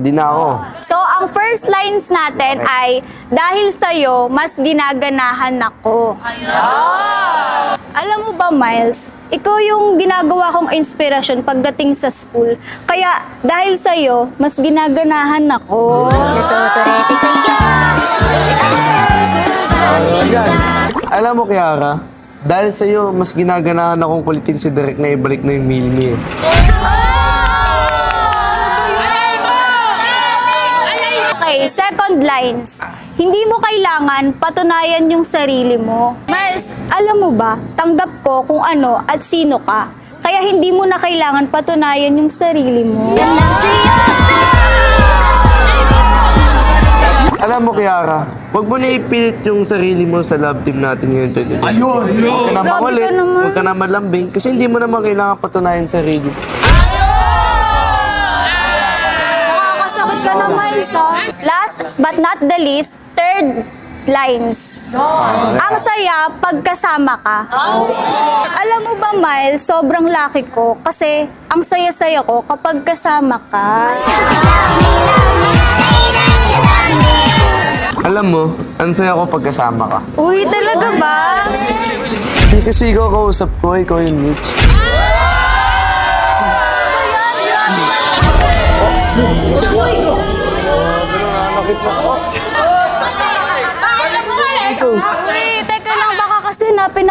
ready na ako. So, ang first lines natin ay, dahil sa'yo, mas ginaganahan ako. Alam mo ba, Miles, ikaw yung ginagawa kong inspirasyon pagdating sa school. Kaya, dahil sa'yo, mas ginaganahan ako. Alam mo, Kiara, dahil sa'yo, mas ginaganahan akong kulitin si Derek na ibalik na yung meal niya. Okay, second lines. Hindi mo kailangan patunayan yung sarili mo. Miles, alam mo ba, tanggap ko kung ano at sino ka. Kaya hindi mo na kailangan patunayan yung sarili mo. Alam mo, Kiara, huwag mo na ipilit yung sarili mo sa love team natin ngayon. Ayun! Huwag ka na Grabe makulit, ka naman. huwag ka na malambing, kasi hindi mo naman kailangan patunayan sarili. Nakakasakit ka na, Miles, ha? Last but not the least, third lines. Ang saya pagkasama ka. Alam mo ba, Miles, sobrang lucky ko kasi ang saya-saya ko kapag kasama ka. Alam mo, ang saya ko pagkasama ka. Uy, talaga ba? Hindi kasi ikaw kausap ko, ikaw yung Mitch. Uy, teka lang, baka kasi napin